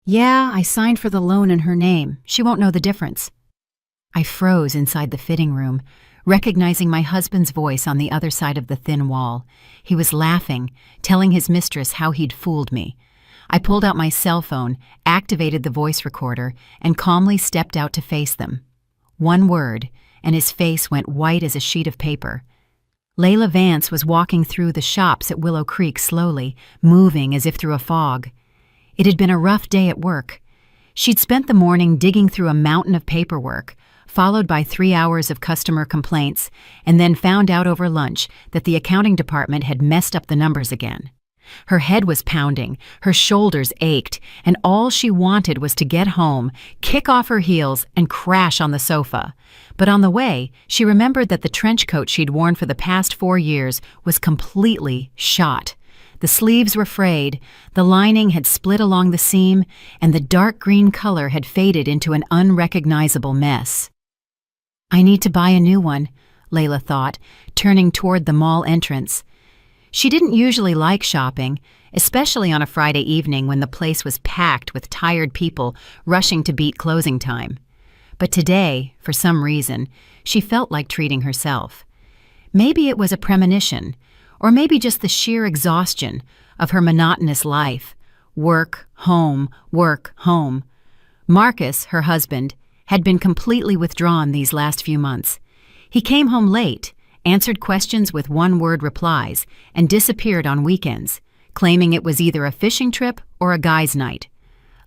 Yeah, I signed for the loan in her name. She won't know the difference. I froze inside the fitting room, recognizing my husband's voice on the other side of the thin wall. He was laughing, telling his mistress how he'd fooled me. I pulled out my cell phone, activated the voice recorder, and calmly stepped out to face them. One word, and his face went white as a sheet of paper. Layla Vance was walking through the shops at Willow Creek slowly, moving as if through a fog. It had been a rough day at work. She'd spent the morning digging through a mountain of paperwork, followed by 3 hours of customer complaints, and then found out over lunch that the accounting department had messed up the numbers again. Her head was pounding, her shoulders ached, and all she wanted was to get home, kick off her heels, and crash on the sofa. But on the way, she remembered that the trench coat she'd worn for the past 4 years was completely shot. The sleeves were frayed, the lining had split along the seam, and the dark green color had faded into an unrecognizable mess. I need to buy a new one, Layla thought, turning toward the mall entrance. She didn't usually like shopping, especially on a Friday evening when the place was packed with tired people rushing to beat closing time. But today, for some reason, she felt like treating herself. Maybe it was a premonition, or maybe just the sheer exhaustion of her monotonous life. Work, home, work, home. Marcus, her husband, had been completely withdrawn these last few months. He came home late, answered questions with one-word replies, and disappeared on weekends, claiming it was either a fishing trip or a guy's night.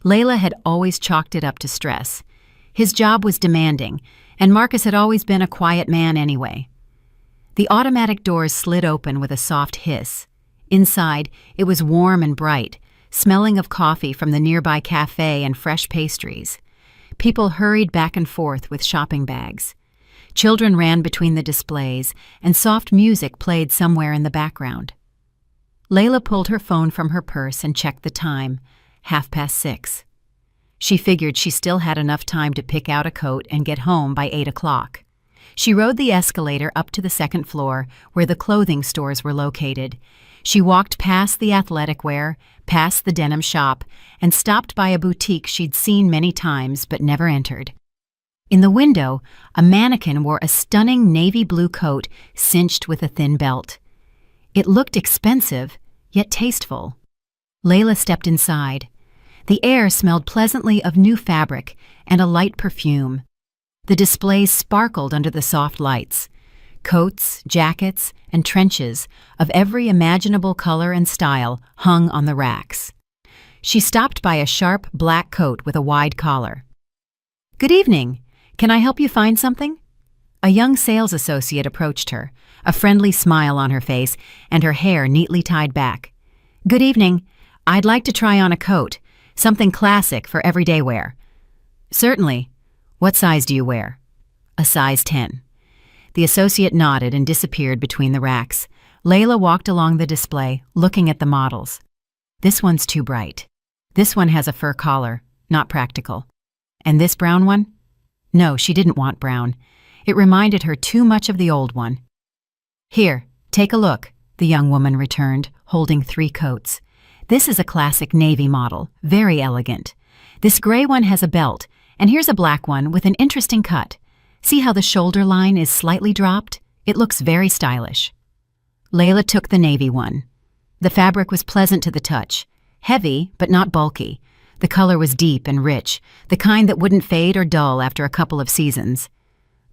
Layla had always chalked it up to stress. His job was demanding, and Marcus had always been a quiet man anyway. The automatic doors slid open with a soft hiss. Inside, it was warm and bright, smelling of coffee from the nearby cafe and fresh pastries. People hurried back and forth with shopping bags. Children ran between the displays, and soft music played somewhere in the background. Layla pulled her phone from her purse and checked the time, 6:30. She figured she still had enough time to pick out a coat and get home by 8 o'clock. She rode the escalator up to the second floor, where the clothing stores were located. She walked past the athletic wear, past the denim shop, and stopped by a boutique she'd seen many times but never entered. In the window, a mannequin wore a stunning navy blue coat cinched with a thin belt. It looked expensive, yet tasteful. Layla stepped inside. The air smelled pleasantly of new fabric and a light perfume. The displays sparkled under the soft lights. Coats, jackets, and trenches of every imaginable color and style hung on the racks. She stopped by a sharp black coat with a wide collar. "Good evening. Can I help you find something?" A young sales associate approached her, a friendly smile on her face and her hair neatly tied back. "Good evening. I'd like to try on a coat, something classic for everyday wear." "Certainly. What size do you wear?" "A size 10. The associate nodded and disappeared between the racks. Layla walked along the display, looking at the models. "This one's too bright. This one has a fur collar, not practical. And this brown one?" No, she didn't want brown. It reminded her too much of the old one. "Here, take a look," the young woman returned, holding 3 coats. "This is a classic navy model, very elegant. This gray one has a belt, and here's a black one with an interesting cut. See how the shoulder line is slightly dropped? It looks very stylish." Layla took the navy one. The fabric was pleasant to the touch, heavy but not bulky. The color was deep and rich, the kind that wouldn't fade or dull after a couple of seasons.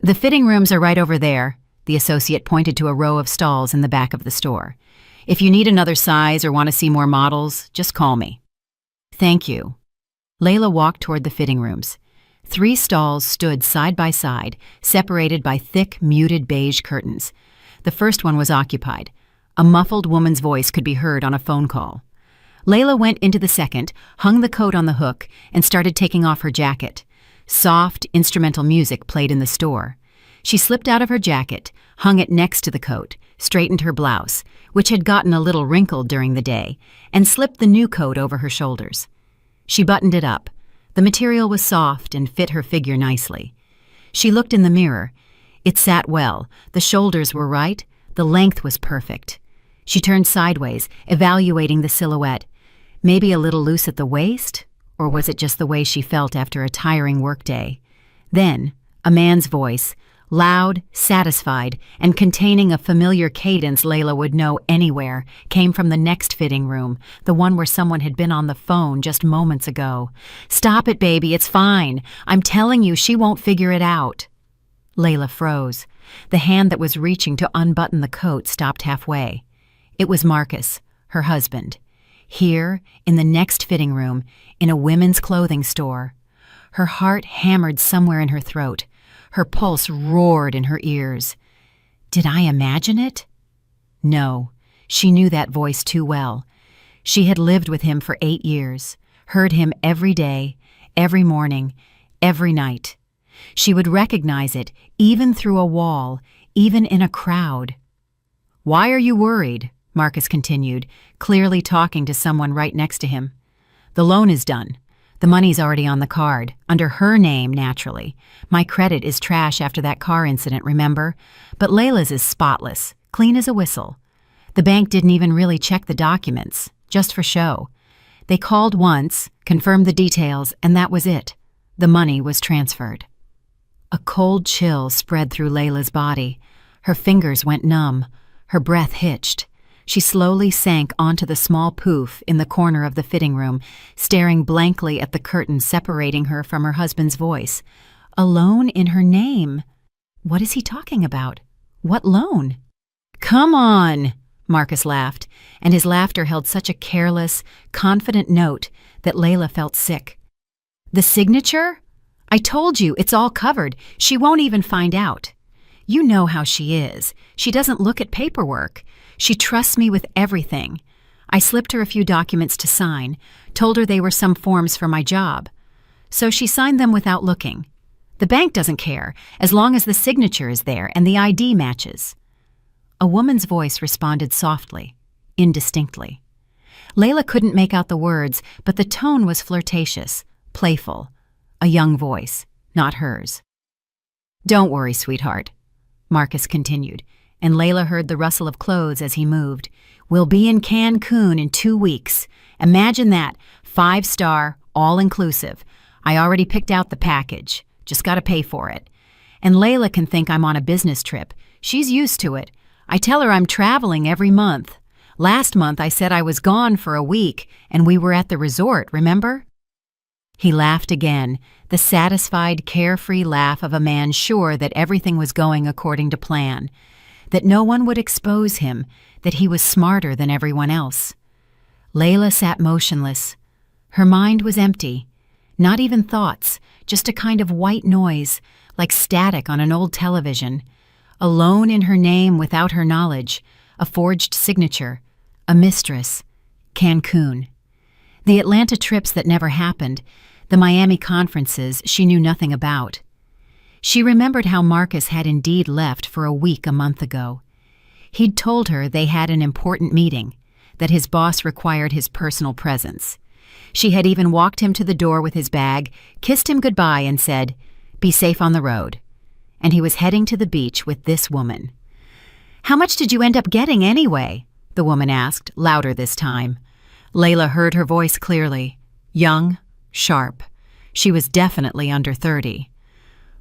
"The fitting rooms are right over there," the associate pointed to a row of stalls in the back of the store. "If you need another size or want to see more models, just call me." "Thank you." Layla walked toward the fitting rooms. 3 stalls stood side by side, separated by thick, muted beige curtains. The first one was occupied. A muffled woman's voice could be heard on a phone call. Layla went into the second, hung the coat on the hook, and started taking off her jacket. Soft, instrumental music played in the store. She slipped out of her jacket, hung it next to the coat, straightened her blouse, which had gotten a little wrinkled during the day, and slipped the new coat over her shoulders. She buttoned it up. The material was soft and fit her figure nicely. She looked in the mirror. It sat well, the shoulders were right, the length was perfect. She turned sideways, evaluating the silhouette. Maybe a little loose at the waist, Or was it just the way she felt after a tiring workday? Then, a man's voice, loud, satisfied, and containing a familiar cadence Layla would know anywhere, came from the next fitting room, the one where someone had been on the phone just moments ago. "Stop it, baby, it's fine. I'm telling you, she won't figure it out." Layla froze. The hand that was reaching to unbutton the coat stopped halfway. It was Marcus, her husband. Here, in the next fitting room, in a women's clothing store. Her heart hammered somewhere in her throat. Her pulse roared in her ears. Did I imagine it? No, she knew that voice too well. She had lived with him for 8 years, heard him every day, every morning, every night. She would recognize it, even through a wall, even in a crowd. "Why are you worried?" Marcus continued, clearly talking to someone right next to him. "The loan is done. The money's already on the card, under her name, naturally. My credit is trash after that car incident, remember? But Layla's is spotless, clean as a whistle. The bank didn't even really check the documents, just for show. They called once, confirmed the details, and that was it. The money was transferred." A cold chill spread through Layla's body. Her fingers went numb. Her breath hitched. She slowly sank onto the small poof in the corner of the fitting room, staring blankly at the curtain separating her from her husband's voice. A loan in her name. What is he talking about? What loan? "Come on," Marcus laughed, and his laughter held such a careless, confident note that Layla felt sick. "The signature? I told you, it's all covered. She won't even find out. You know how she is. She doesn't look at paperwork. She trusts me with everything. I slipped her a few documents to sign, told her they were some forms for my job. So she signed them without looking. The bank doesn't care, as long as the signature is there and the ID matches." A woman's voice responded softly, indistinctly. Layla couldn't make out the words, but the tone was flirtatious, playful. A young voice, not hers. "Don't worry, sweetheart," Marcus continued, and Layla heard the rustle of clothes as he moved. "We'll be in Cancun in 2 weeks. Imagine that, 5-star, all-inclusive. I already picked out the package, just gotta pay for it. And Layla can think I'm on a business trip. She's used to it. I tell her I'm traveling every month. Last month I said I was gone for a week, and we were at the resort, remember?" He laughed again, the satisfied, carefree laugh of a man sure that everything was going according to plan, that no one would expose him, that he was smarter than everyone else. Layla sat motionless. Her mind was empty. Not even thoughts, just a kind of white noise, like static on an old television. A loan in her name without her knowledge, a forged signature, a mistress, Cancun. The Atlanta trips that never happened, the Miami conferences she knew nothing about. She remembered how Marcus had indeed left for a week a month ago. He'd told her they had an important meeting, that his boss required his personal presence. She had even walked him to the door with his bag, kissed him goodbye, and said, "Be safe on the road." And he was heading to the beach with this woman. "How much did you end up getting anyway?" the woman asked, louder this time. Layla heard her voice clearly. Young, sharp. She was definitely under 30.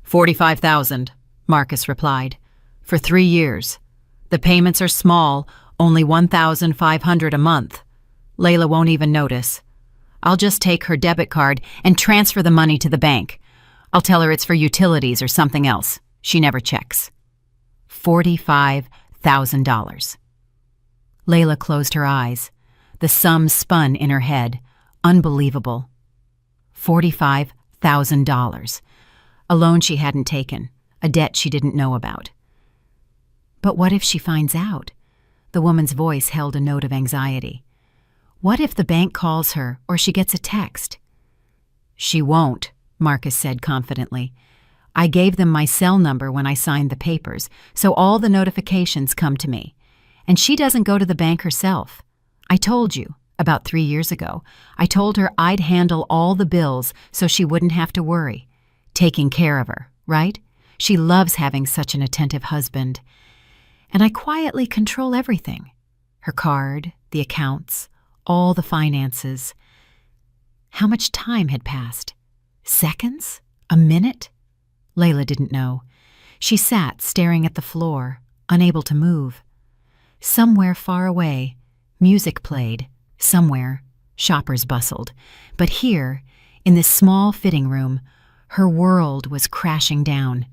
"45,000, Marcus replied. "For 3 years. The payments are small, only $1,500 a month. Layla won't even notice. I'll just take her debit card and transfer the money to the bank. I'll tell her it's for utilities or something else. She never checks." $45,000. Layla closed her eyes. The sum spun in her head. Unbelievable. $45,000. A loan she hadn't taken, a debt she didn't know about. But what if she finds out? The woman's voice held a note of anxiety. What if the bank calls her or she gets a text? "She won't," Marcus said confidently. "I gave them my cell number when I signed the papers, so all the notifications come to me. And she doesn't go to the bank herself. I told you, about 3 years ago, I told her I'd handle all the bills so she wouldn't have to worry. Taking care of her, right? She loves having such an attentive husband. And I quietly control everything. Her card, the accounts, all the finances. How much time had passed? Seconds? A minute? Layla didn't know. She sat staring at the floor, unable to move. Somewhere far away, music played. Somewhere, shoppers bustled. But here, in this small fitting room, her world was crashing down.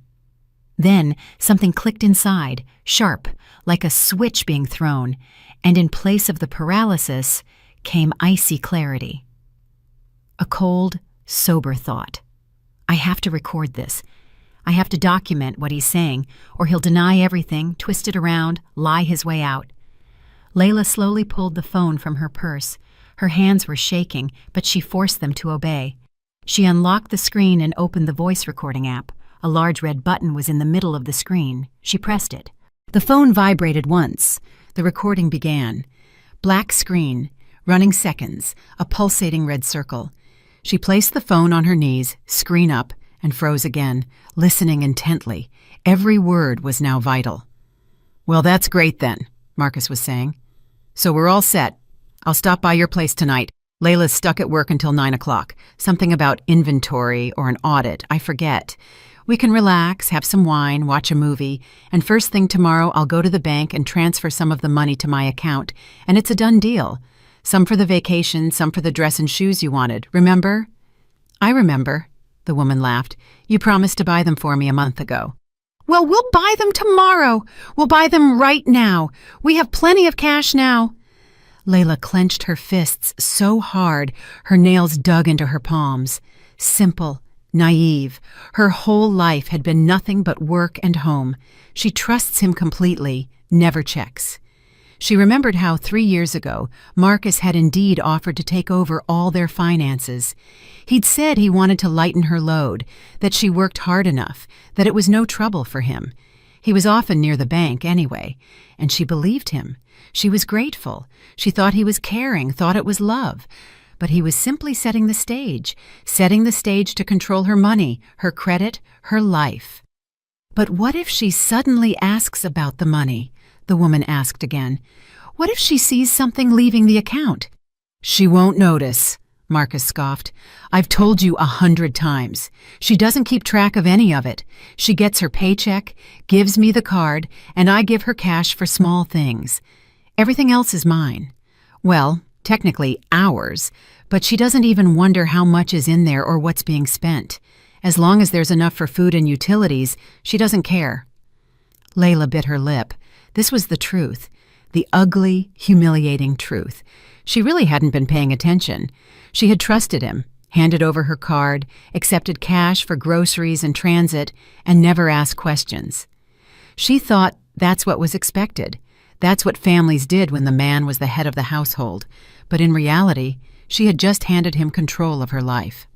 Then something clicked inside, sharp, like a switch being thrown, and in place of the paralysis came icy clarity. A cold, sober thought. I have to record this. I have to document what he's saying, or he'll deny everything, twist it around, lie his way out. Layla slowly pulled the phone from her purse. Her hands were shaking, but she forced them to obey. She unlocked the screen and opened the voice recording app. A large red button was in the middle of the screen. She pressed it. The phone vibrated once. The recording began. Black screen, running seconds, a pulsating red circle. She placed the phone on her knees, screen up, and froze again, listening intently. Every word was now vital. "Well, that's great then," Marcus was saying. "So we're all set. I'll stop by your place tonight. Layla's stuck at work until 9 o'clock. Something about inventory or an audit, I forget. We can relax, have some wine, watch a movie, and first thing tomorrow I'll go to the bank and transfer some of the money to my account, and it's a done deal. Some for the vacation, some for the dress and shoes you wanted. Remember?" "I remember," the woman laughed. "You promised to buy them for me a month ago." "Well, we'll buy them tomorrow. We'll buy them right now. We have plenty of cash now." Layla clenched her fists so hard her nails dug into her palms. Simple, naive. Her whole life had been nothing but work and home. She trusts him completely, never checks. She remembered how 3 years ago, Marcus had indeed offered to take over all their finances. He'd said he wanted to lighten her load, that she worked hard enough, that it was no trouble for him. He was often near the bank anyway, and she believed him. She was grateful. She thought he was caring, thought it was love. But he was simply setting the stage to control her money, her credit, her life. "But what if she suddenly asks about the money?" the woman asked again. "What if she sees something leaving the account?" "She won't notice," Marcus scoffed. "I've told you 100 times. She doesn't keep track of any of it. She gets her paycheck, gives me the card, and I give her cash for small things. Everything else is mine. Well, technically ours, but she doesn't even wonder how much is in there or what's being spent. As long as there's enough for food and utilities, she doesn't care." Layla bit her lip. This was the truth, the ugly, humiliating truth. She really hadn't been paying attention. She had trusted him, handed over her card, accepted cash for groceries and transit, and never asked questions. She thought that's what was expected. That's what families did when the man was the head of the household. But in reality, she had just handed him control of her life.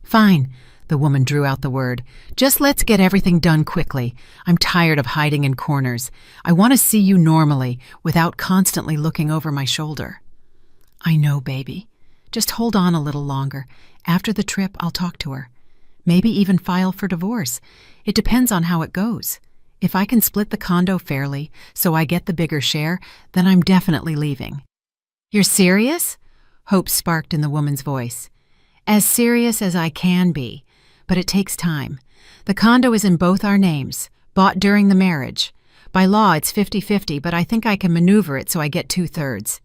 "Fine," the woman drew out the word. "Just let's get everything done quickly. I'm tired of hiding in corners. I want to see you normally, without constantly looking over my shoulder." "I know, baby. Just hold on a little longer. After the trip, I'll talk to her. Maybe even file for divorce. It depends on how it goes. If I can split the condo fairly, so I get the bigger share, then I'm definitely leaving." "You're serious?" Hope sparked in the woman's voice. "As serious as I can be. But it takes time. The condo is in both our names, bought during the marriage. By law, it's 50-50, but I think I can maneuver it so I get 2/3.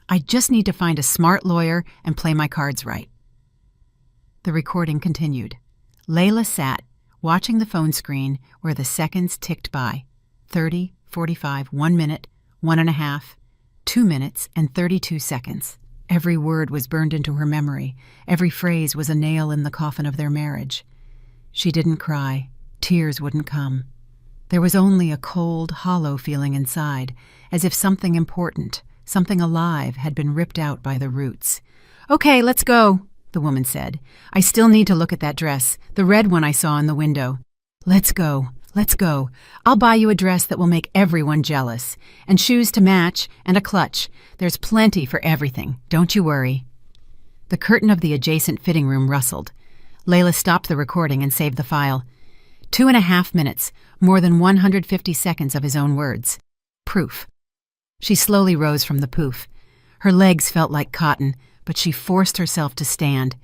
I just need to find a smart lawyer and play my cards right." The recording continued. Layla sat, watching the phone screen where the seconds ticked by. 30, 45, 1 minute, 1.5, 2 minutes, and 32 seconds. Every word was burned into her memory. Every phrase was a nail in the coffin of their marriage. She didn't cry. Tears wouldn't come. There was only a cold, hollow feeling inside, as if something important, something alive, had been ripped out by the roots. "Okay, let's go," the woman said. "I still need to look at that dress, the red one I saw in the window." Let's go. I'll buy you a dress that will make everyone jealous, and shoes to match, and a clutch. There's plenty for everything. Don't you worry." The curtain of the adjacent fitting room rustled. Layla stopped the recording and saved the file. 2.5 minutes, more than 150 seconds of his own words. Proof. She slowly rose from the poof. Her legs felt like cotton, but she forced herself to stand.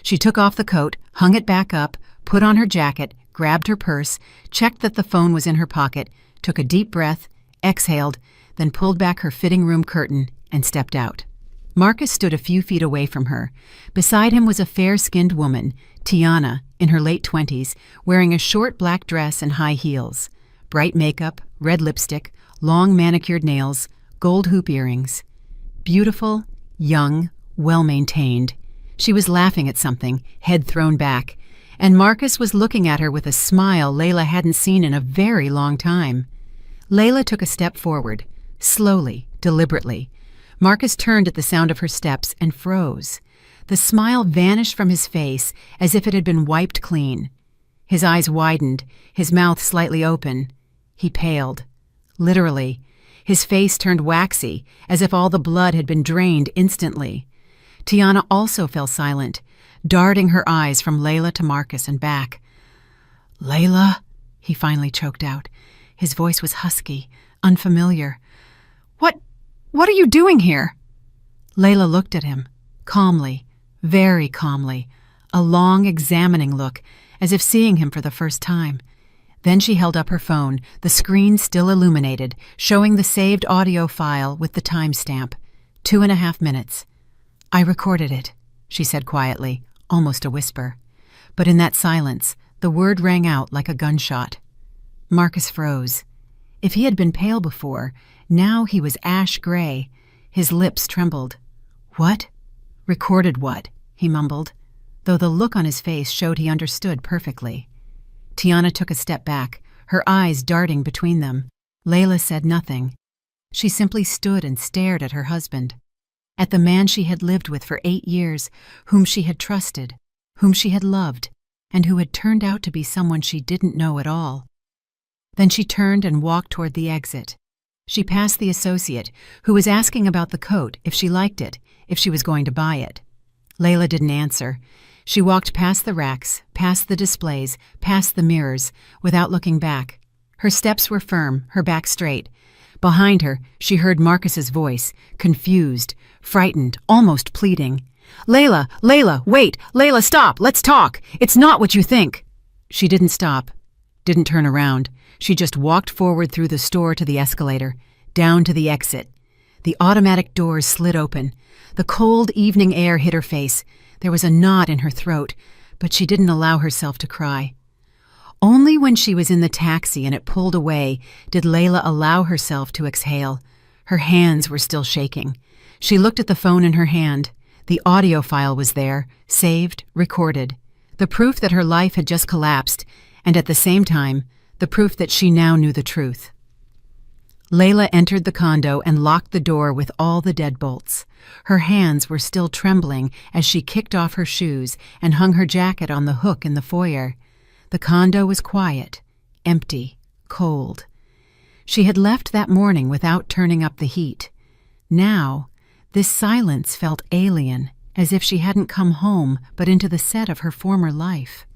She took off the coat, hung it back up, put on her jacket, grabbed her purse, checked that the phone was in her pocket, took a deep breath, exhaled, then pulled back her fitting room curtain and stepped out. Marcus stood a few feet away from her. Beside him was a fair-skinned woman, Tiana, in her late 20s, wearing a short black dress and high heels. Bright makeup, red lipstick, long manicured nails, gold hoop earrings. Beautiful, young, well-maintained. She was laughing at something, head thrown back, and Marcus was looking at her with a smile Layla hadn't seen in a very long time. Layla took a step forward, slowly, deliberately. Marcus turned at the sound of her steps and froze. The smile vanished from his face as if it had been wiped clean. His eyes widened, his mouth slightly open. He paled. Literally. His face turned waxy, as if all the blood had been drained instantly. Tiana also fell silent, darting her eyes from Layla to Marcus and back. "Layla," he finally choked out. His voice was husky, unfamiliar. What are you doing here?" Layla looked at him, calmly, very calmly, a long, examining look, as if seeing him for the first time. Then she held up her phone, the screen still illuminated, showing the saved audio file with the timestamp. 2.5 minutes. "I recorded it," she said quietly, almost a whisper. But in that silence, the word rang out like a gunshot. Marcus froze. If he had been pale before, now he was ash-gray. His lips trembled. "What? Recorded what?" he mumbled, though the look on his face showed he understood perfectly. Tiana took a step back, her eyes darting between them. Layla said nothing. She simply stood and stared at her husband, at the man she had lived with for 8 years, whom she had trusted, whom she had loved, and who had turned out to be someone she didn't know at all. Then she turned and walked toward the exit. She passed the associate, who was asking about the coat, if she liked it, if she was going to buy it. Layla didn't answer. She walked past the racks, past the displays, past the mirrors, without looking back. Her steps were firm, her back straight. Behind her, she heard Marcus's voice, confused, frightened, almost pleading. "Layla, wait! Layla, stop! Let's talk! It's not what you think!" She didn't stop, didn't turn around. She just walked forward through the store to the escalator, down to the exit. The automatic doors slid open. The cold evening air hit her face. There was a knot in her throat, but she didn't allow herself to cry. Only when she was in the taxi and it pulled away did Layla allow herself to exhale. Her hands were still shaking. She looked at the phone in her hand. The audio file was there, saved, recorded. The proof that her life had just collapsed, and at the same time, the proof that she now knew the truth. Layla entered the condo and locked the door with all the deadbolts. Her hands were still trembling as she kicked off her shoes and hung her jacket on the hook in the foyer. The condo was quiet, empty, cold. She had left that morning without turning up the heat. Now, this silence felt alien, as if she hadn't come home but into the set of her former life.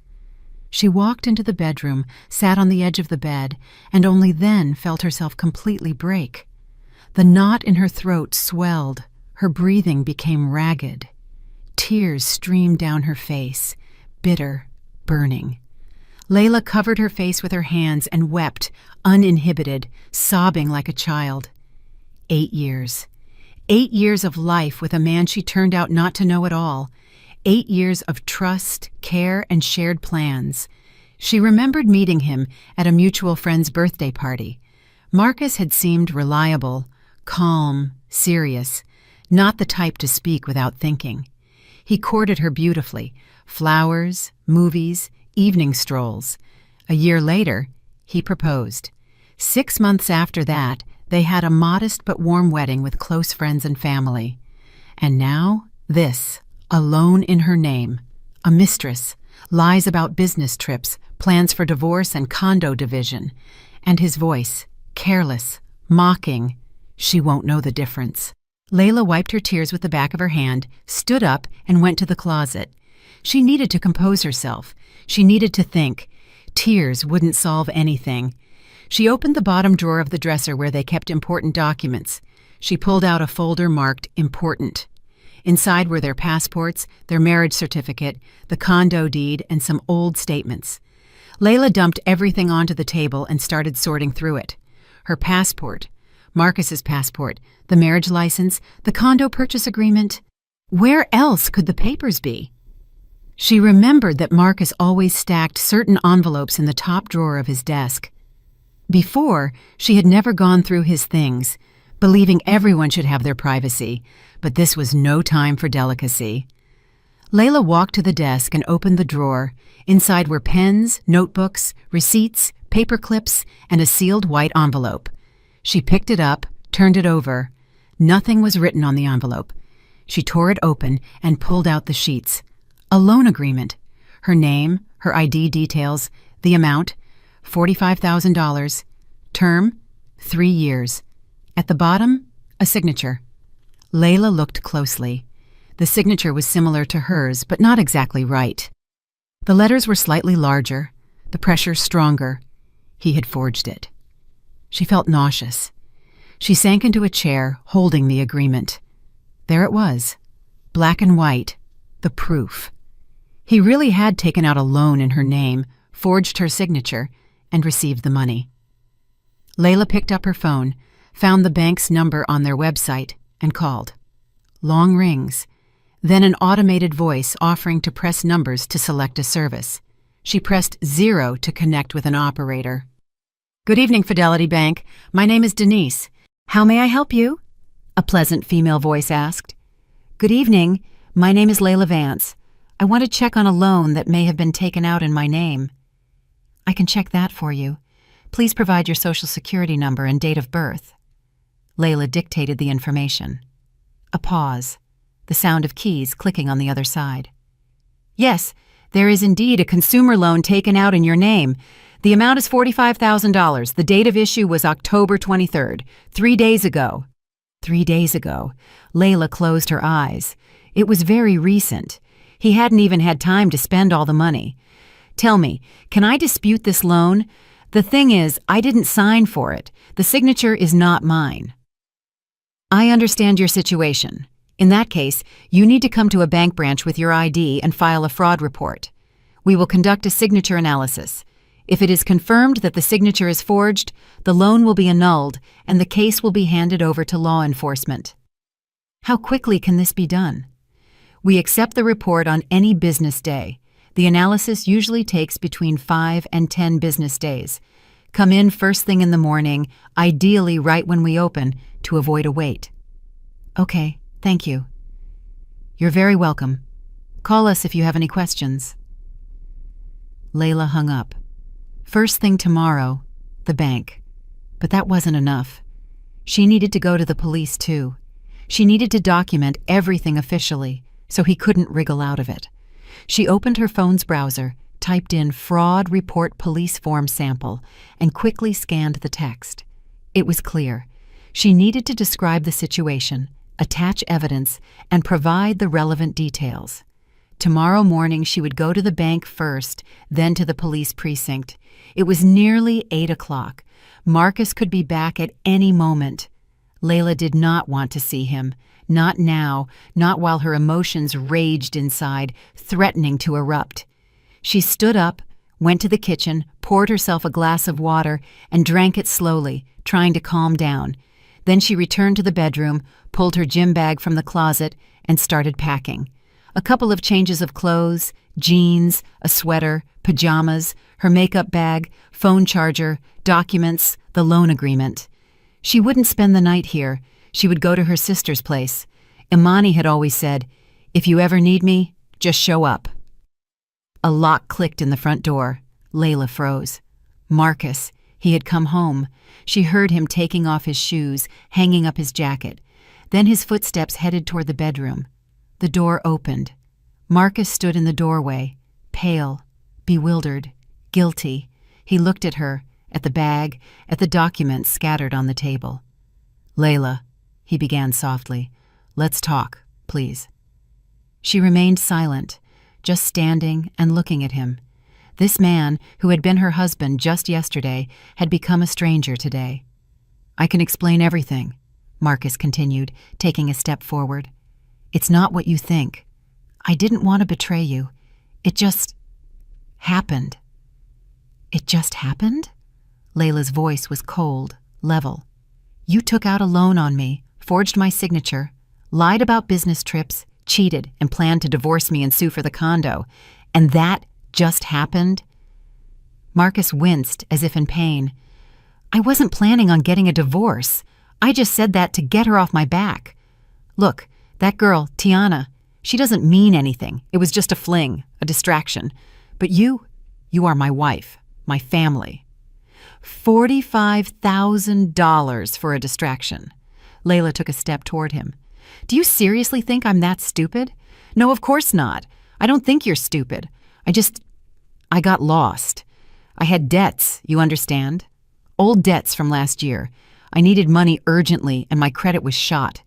She walked into the bedroom, sat on the edge of the bed, and only then felt herself completely break. The knot in her throat swelled. Her breathing became ragged. Tears streamed down her face, bitter, burning. Layla covered her face with her hands and wept, uninhibited, sobbing like a child. 8 years. 8 years of life with a man she turned out not to know at all. 8 years of trust, care, and shared plans. She remembered meeting him at a mutual friend's birthday party. Marcus had seemed reliable, calm, serious, not the type to speak without thinking. He courted her beautifully. Flowers, movies, evening strolls. A year later, he proposed. 6 months after that, they had a modest but warm wedding with close friends and family. And now, this. A loan in her name, a mistress, lies about business trips, plans for divorce and condo division, and his voice, careless, mocking. She won't know the difference. Layla wiped her tears with the back of her hand, stood up, and went to the closet. She needed to compose herself. She needed to think. Tears wouldn't solve anything. She opened the bottom drawer of the dresser where they kept important documents. She pulled out a folder marked Important. Inside were their passports, their marriage certificate, the condo deed, and some old statements. Layla dumped everything onto the table and started sorting through it. Her passport, Marcus's passport, the marriage license, the condo purchase agreement. Where else could the papers be? She remembered that Marcus always stacked certain envelopes in the top drawer of his desk. Before, she had never gone through his things, believing everyone should have their privacy, but this was no time for delicacy. Layla walked to the desk and opened the drawer. Inside were pens, notebooks, receipts, paper clips, and a sealed white envelope. She picked it up, turned it over. Nothing was written on the envelope. She tore it open and pulled out the sheets. A loan agreement. Her name, her ID details, the amount, $45,000. Term, 3 years. At the bottom, a signature. Layla looked closely. The signature was similar to hers, but not exactly right. The letters were slightly larger, the pressure stronger. He had forged it. She felt nauseous. She sank into a chair, holding the agreement. There it was, black and white, the proof. He really had taken out a loan in her name, forged her signature, and received the money. Layla picked up her phone, found the bank's number on their website, and called. Long rings, then an automated voice offering to press numbers to select a service. She pressed 0 to connect with an operator. Good evening, Fidelity Bank. My name is Denise. How may I help you? A pleasant female voice asked. Good evening. My name is Layla Vance. I want to check on a loan that may have been taken out in my name. I can check that for you. Please provide your social security number and date of birth. Layla dictated the information. A pause, the sound of keys clicking on the other side. Yes, there is indeed a consumer loan taken out in your name. The amount is $45,000. The date of issue was October 23rd, 3 days ago. 3 days ago. Layla closed her eyes. It was very recent. He hadn't even had time to spend all the money. Tell me, can I dispute this loan? The thing is, I didn't sign for it. The signature is not mine. I understand your situation. In that case, you need to come to a bank branch with your ID and file a fraud report. We will conduct a signature analysis. If it is confirmed that the signature is forged, the loan will be annulled and the case will be handed over to law enforcement. How quickly can this be done? We accept the report on any business day. The analysis usually takes between 5 and 10 business days. Come in first thing in the morning, ideally right when we open, to avoid a wait. Okay, thank you. You're very welcome. Call us if you have any questions. Layla hung up. First thing tomorrow, the bank. But that wasn't enough. She needed to go to the police too. She needed to document everything officially, so he couldn't wriggle out of it. She opened her phone's browser, typed in fraud report police form sample, and quickly scanned the text. It was clear. She needed to describe the situation, attach evidence, and provide the relevant details. Tomorrow morning she would go to the bank first, then to the police precinct. It was nearly 8 o'clock. Marcus could be back at any moment. Layla did not want to see him. Not now, not while her emotions raged inside, threatening to erupt. She stood up, went to the kitchen, poured herself a glass of water, and drank it slowly, trying to calm down. Then she returned to the bedroom, pulled her gym bag from the closet, and started packing. A couple of changes of clothes, jeans, a sweater, pajamas, her makeup bag, phone charger, documents, the loan agreement. She wouldn't spend the night here. She would go to her sister's place. Imani had always said, "If you ever need me, just show up." A lock clicked in the front door. Layla froze. Marcus. He had come home. She heard him taking off his shoes, hanging up his jacket. Then his footsteps headed toward the bedroom. The door opened. Marcus stood in the doorway, pale, bewildered, guilty. He looked at her, at the bag, at the documents scattered on the table. "Layla," he began softly, "let's talk, please." She remained silent, just standing and looking at him. This man, who had been her husband just yesterday, had become a stranger today. "I can explain everything," Marcus continued, taking a step forward. It's not what you think. I didn't want to betray you. It just happened." "It just happened?" Layla's voice was cold, level. "You took out a loan on me, forged my signature, lied about business trips, cheated, and planned to divorce me and sue for the condo. And that just happened?" Marcus winced as if in pain. "I wasn't planning on getting a divorce. I just said that to get her off my back. Look, that girl, Tiana, she doesn't mean anything. It was just a fling, a distraction. But you are my wife, my family." $45,000 for a distraction. Layla took a step toward him. "Do you seriously think I'm that stupid? No, of course not. I don't think you're stupid. I got lost. I had debts, you understand? Old debts from last year. I needed money urgently and my credit was shot.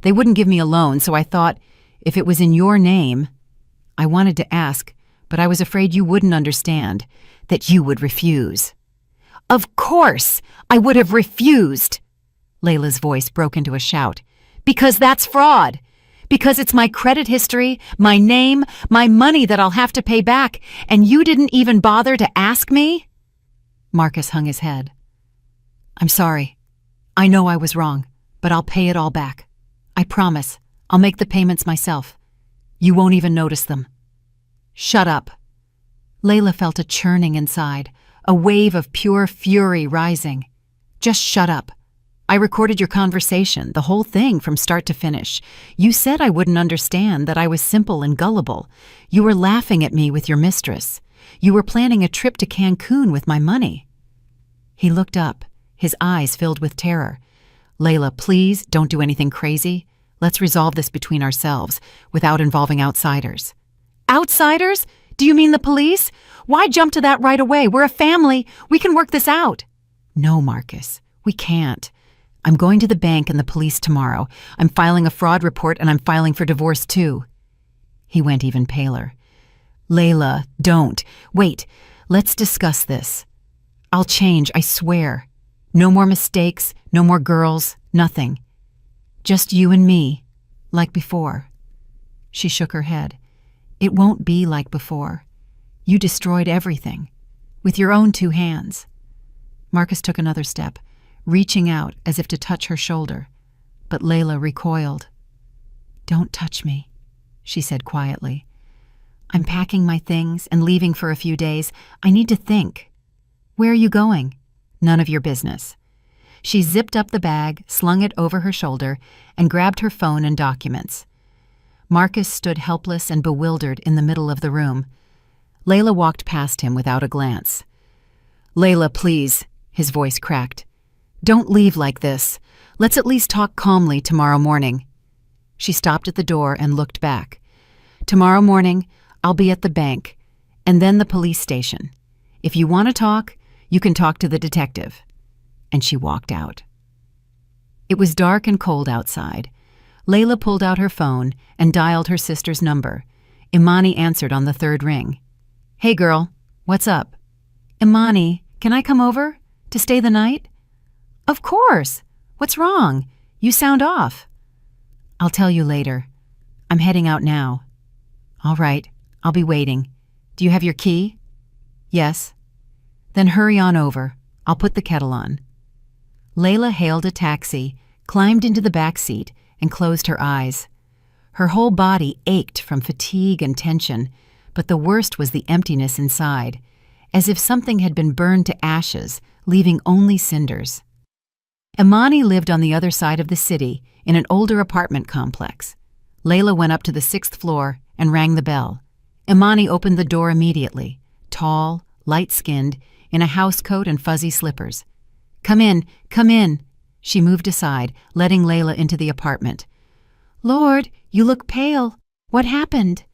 They wouldn't give me a loan, so I thought, if it was in your name, I wanted to ask, but I was afraid you wouldn't understand, that you would refuse." "Of course I would have refused!" Layla's voice broke into a shout. "Because that's fraud. Because it's my credit history, my name, my money that I'll have to pay back, and you didn't even bother to ask me?" Marcus hung his head. "I'm sorry. I know I was wrong, but I'll pay it all back. I promise. I'll make the payments myself. You won't even notice them." "Shut up." Layla felt a churning inside, a wave of pure fury rising. "Just shut up. I recorded your conversation, the whole thing from start to finish. You said I wouldn't understand, that I was simple and gullible. You were laughing at me with your mistress. You were planning a trip to Cancun with my money." He looked up, his eyes filled with terror. "Layla, please don't do anything crazy. Let's resolve this between ourselves, without involving outsiders." "Outsiders? Do you mean the police? Why jump to that right away? We're a family. We can work this out." "No, Marcus, we can't. I'm going to the bank and the police tomorrow. I'm filing a fraud report and I'm filing for divorce too." He went even paler. "Layla, don't. Wait, let's discuss this. I'll change, I swear. No more mistakes, no more girls, nothing. Just you and me, like before." She shook her head. "It won't be like before. You destroyed everything, with your own 2 hands." Marcus took another step, reaching out as if to touch her shoulder, but Layla recoiled. "Don't touch me," she said quietly. "I'm packing my things and leaving for a few days. I need to think." "Where are you going?" "None of your business." She zipped up the bag, slung it over her shoulder, and grabbed her phone and documents. Marcus stood helpless and bewildered in the middle of the room. Layla walked past him without a glance. "Layla, please," his voice cracked. "Don't leave like this. Let's at least talk calmly tomorrow morning." She stopped at the door and looked back. "Tomorrow morning, I'll be at the bank, and then the police station. If you want to talk, you can talk to the detective." And she walked out. It was dark and cold outside. Layla pulled out her phone and dialed her sister's number. Imani answered on the 3rd ring. "Hey girl, what's up?" "Imani, can I come over? To stay the night?" "Of course. What's wrong? You sound off." "I'll tell you later. I'm heading out now." "All right, I'll be waiting. Do you have your key?" "Yes." "Then hurry on over. I'll put the kettle on." Layla hailed a taxi, climbed into the back seat, and closed her eyes. Her whole body ached from fatigue and tension, but the worst was the emptiness inside, as if something had been burned to ashes, leaving only cinders. Imani lived on the other side of the city, in an older apartment complex. Layla went up to the 6th floor and rang the bell. Imani opened the door immediately, tall, light-skinned, in a housecoat and fuzzy slippers. Come in, come in." She moved aside, letting Layla into the apartment. "Lord, you look pale. What happened?"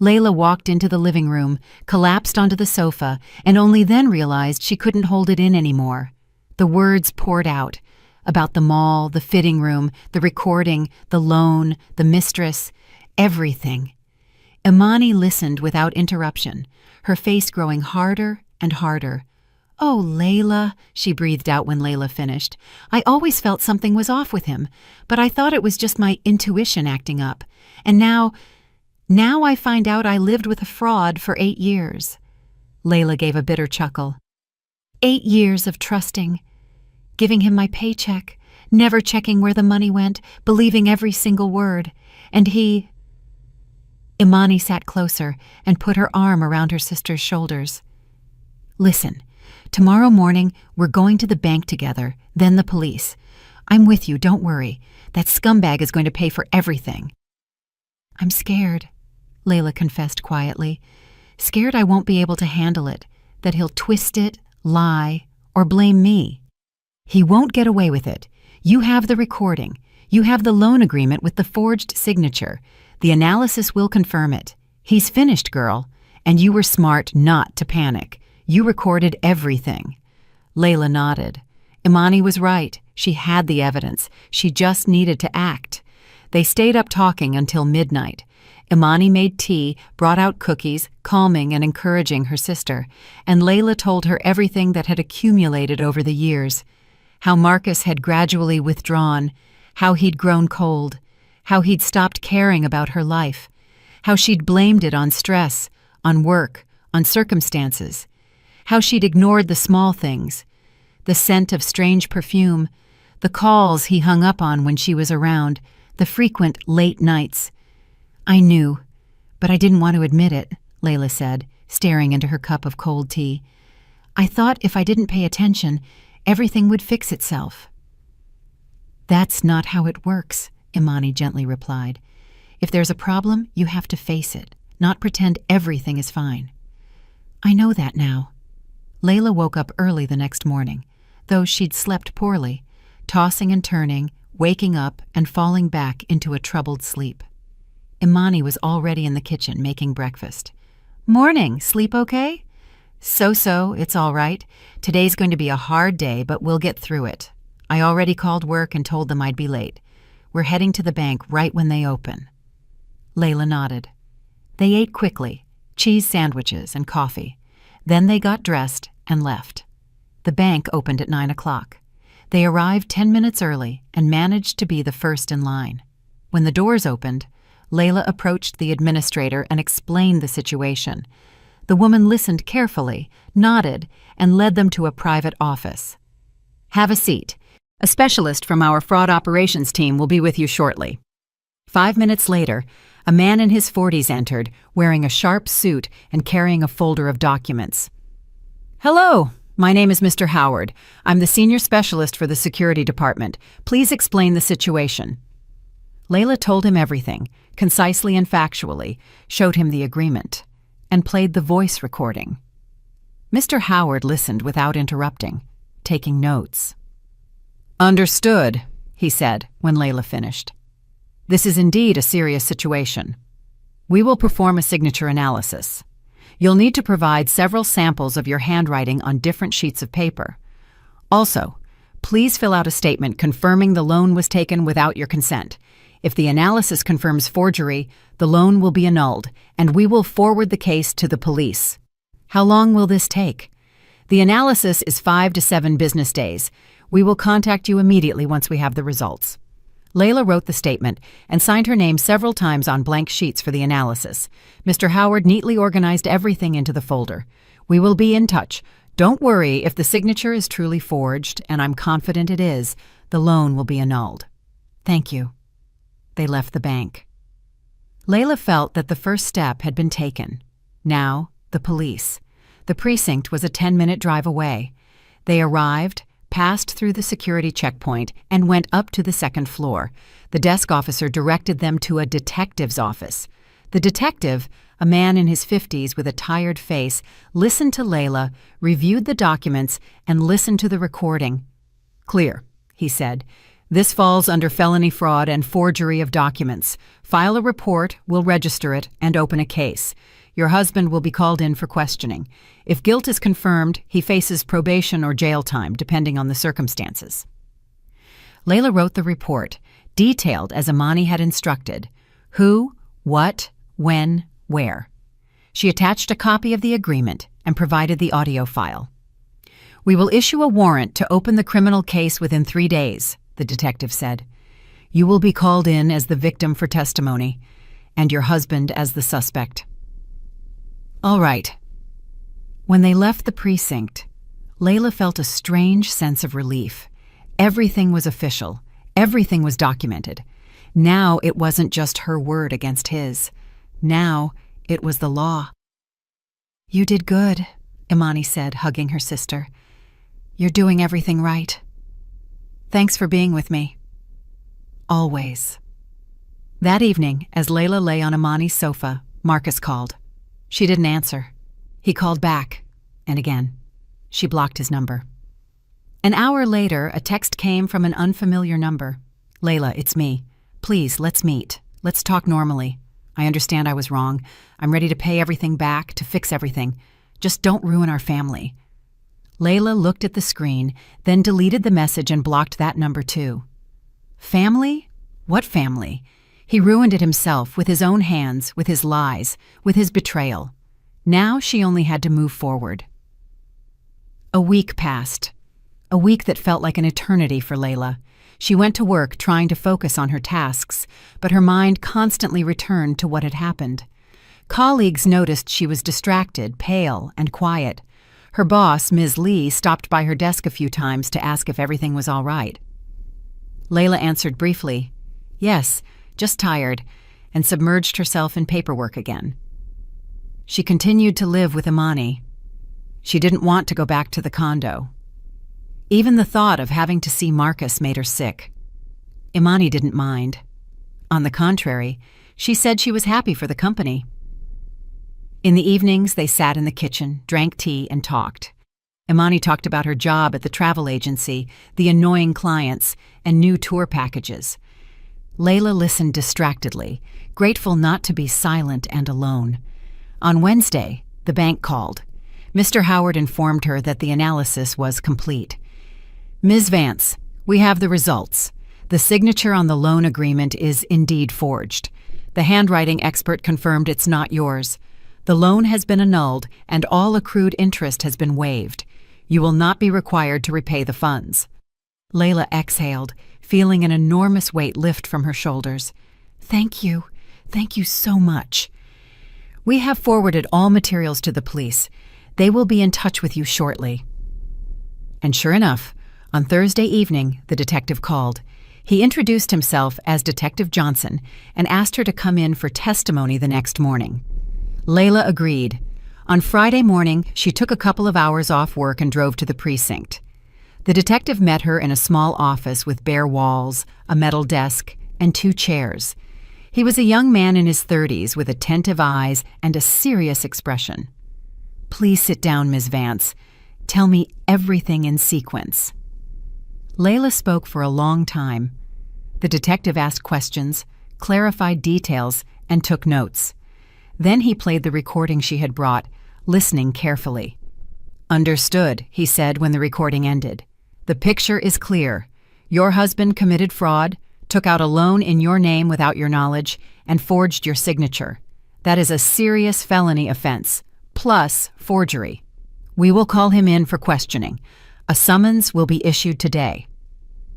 Layla walked into the living room, collapsed onto the sofa, and only then realized she couldn't hold it in anymore. The words poured out, about the mall, the fitting room, the recording, the loan, the mistress, everything. Imani listened without interruption, her face growing harder and harder. "Oh, Layla," she breathed out when Layla finished. "I always felt something was off with him, but I thought it was just my intuition acting up. And now I find out I lived with a fraud for 8 years." Layla gave a bitter chuckle. 8 years of trusting, giving him my paycheck, never checking where the money went, believing every single word. And he... Imani sat closer and put her arm around her sister's shoulders. "Listen, tomorrow morning we're going to the bank together, then the police. I'm with you, don't worry. That scumbag is going to pay for everything." "I'm scared," Layla confessed quietly. "Scared I won't be able to handle it, that he'll twist it, lie, or blame me." "He won't get away with it. You have the recording. You have the loan agreement with the forged signature. The analysis will confirm it. He's finished, girl. And you were smart not to panic. You recorded everything." Layla nodded. Imani was right. She had the evidence. She just needed to act. They stayed up talking until midnight. Imani made tea, brought out cookies, calming and encouraging her sister, and Layla told her everything that had accumulated over the years. How Marcus had gradually withdrawn, how he'd grown cold, how he'd stopped caring about her life, how she'd blamed it on stress, on work, on circumstances, how she'd ignored the small things, the scent of strange perfume, the calls he hung up on when she was around, the frequent late nights. "I knew, but I didn't want to admit it," Layla said, staring into her cup of cold tea. "I thought if I didn't pay attention, everything would fix itself." "That's not how it works," Imani gently replied. "If there's a problem, you have to face it, not pretend everything is fine." "I know that now." Layla woke up early the next morning, though she'd slept poorly, tossing and turning, waking up and falling back into a troubled sleep. Imani was already in the kitchen making breakfast. "Morning, sleep okay?" So, it's all right. Today's going to be a hard day, but we'll get through it. I already called work and told them I'd be late. We're heading to the bank right when they open." Layla nodded. They ate quickly, cheese sandwiches and coffee. Then they got dressed and left. The bank opened at 9 o'clock. They arrived 10 minutes early and managed to be the first in line. When the doors opened, Layla approached the administrator and explained the situation. The woman listened carefully, nodded, and led them to a private office. "Have a seat. A specialist from our fraud operations team will be with you shortly." 5 minutes later, a man in his 40s entered, wearing a sharp suit and carrying a folder of documents. "Hello, my name is Mr. Howard. I'm the senior specialist for the security department. Please explain the situation." Layla told him everything, concisely and factually, showed him the agreement, and played the voice recording. Mr. Howard listened without interrupting, taking notes. "Understood," he said when Layla finished. "This is indeed a serious situation. We will perform a signature analysis. You'll need to provide several samples of your handwriting on different sheets of paper. Also, please fill out a statement confirming the loan was taken without your consent. If the analysis confirms forgery, the loan will be annulled, and we will forward the case to the police." "How long will this take?" "The analysis is 5 to 7 business days. We will contact you immediately once we have the results." Layla wrote the statement and signed her name several times on blank sheets for the analysis. Mr. Howard neatly organized everything into the folder. "We will be in touch. Don't worry if the signature is truly forged, and I'm confident it is. The loan will be annulled." "Thank you." They left the bank. Layla felt that the first step had been taken. Now, the police. The precinct was a 10-minute drive away. They arrived, passed through the security checkpoint, and went up to the second floor. The desk officer directed them to a detective's office. The detective, a man in his 50s with a tired face, listened to Layla, reviewed the documents, and listened to the recording. "Clear," he said. "This falls under felony fraud and forgery of documents. File a report, we'll register it, and open a case. Your husband will be called in for questioning. If guilt is confirmed, he faces probation or jail time, depending on the circumstances." Layla wrote the report, detailed as Imani had instructed: who, what, when, where. She attached a copy of the agreement and provided the audio file. We will issue a warrant to open the criminal case within 3 days, the detective said. You will be called in as the victim for testimony, and your husband as the suspect. All right. When they left the precinct, Layla felt a strange sense of relief. Everything was official. Everything was documented. Now it wasn't just her word against his. Now it was the law. You did good, Imani said, hugging her sister. You're doing everything right. Thanks for being with me. Always. That evening, as Layla lay on Imani's sofa, Marcus called. She didn't answer. He called back, and again. She blocked his number. An hour later, a text came from an unfamiliar number. Layla, it's me. Please, let's meet. Let's talk normally. I understand I was wrong. I'm ready to pay everything back, to fix everything. Just don't ruin our family. Layla looked at the screen, then deleted the message and blocked that number too. Family? What family? He ruined it himself, with his own hands, with his lies, with his betrayal. Now she only had to move forward. A week passed. A week that felt like an eternity for Layla. She went to work trying to focus on her tasks, but her mind constantly returned to what had happened. Colleagues noticed she was distracted, pale, and quiet. Her boss, Ms. Lee, stopped by her desk a few times to ask if everything was all right. Layla answered briefly, yes, just tired, and submerged herself in paperwork again. She continued to live with Imani. She didn't want to go back to the condo. Even the thought of having to see Marcus made her sick. Imani didn't mind. On the contrary, she said she was happy for the company. In the evenings, they sat in the kitchen, drank tea, and talked. Imani talked about her job at the travel agency, the annoying clients, and new tour packages. Layla listened distractedly, grateful not to be silent and alone. On Wednesday, the bank called. Mr. Howard informed her that the analysis was complete. Ms. Vance, we have the results. The signature on the loan agreement is indeed forged. The handwriting expert confirmed it's not yours. The loan has been annulled and all accrued interest has been waived. You will not be required to repay the funds. Layla exhaled, feeling an enormous weight lift from her shoulders. Thank you. Thank you so much. We have forwarded all materials to the police. They will be in touch with you shortly. And sure enough, on Thursday evening, the detective called. He introduced himself as Detective Johnson and asked her to come in for testimony the next morning. Layla agreed. On Friday morning, she took a couple of hours off work and drove to the precinct. The detective met her in a small office with bare walls, a metal desk, and 2 chairs. He was a young man in his 30s with attentive eyes and a serious expression. Please sit down, Ms. Vance. Tell me everything in sequence. Layla spoke for a long time. The detective asked questions, clarified details, and took notes. Then he played the recording she had brought, listening carefully. Understood, he said when the recording ended. The picture is clear. Your husband committed fraud, took out a loan in your name without your knowledge, and forged your signature. That is a serious felony offense, plus forgery. We will call him in for questioning. A summons will be issued today.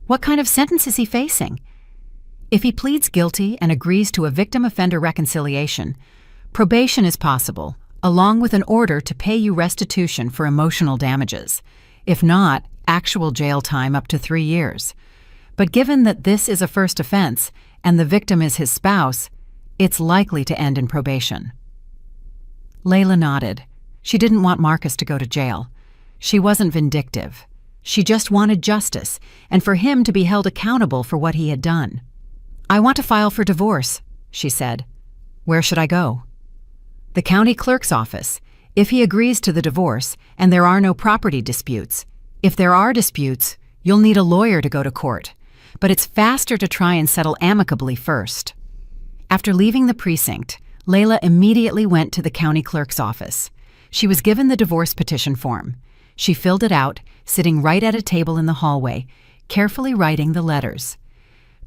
What kind of sentence is he facing? If he pleads guilty and agrees to a victim-offender reconciliation, probation is possible, along with an order to pay you restitution for emotional damages. If not, actual jail time up to 3 years. But given that this is a first offense and the victim is his spouse, it's likely to end in probation. Layla nodded. She didn't want Marcus to go to jail. She wasn't vindictive. She just wanted justice, and for him to be held accountable for what he had done. I want to file for divorce, she said. Where should I go? The county clerk's office. If he agrees to the divorce, and there are no property disputes. If there are disputes, you'll need a lawyer to go to court. But it's faster to try and settle amicably first. After leaving the precinct, Layla immediately went to the county clerk's office. She was given the divorce petition form. She filled it out, sitting right at a table in the hallway, carefully writing the letters.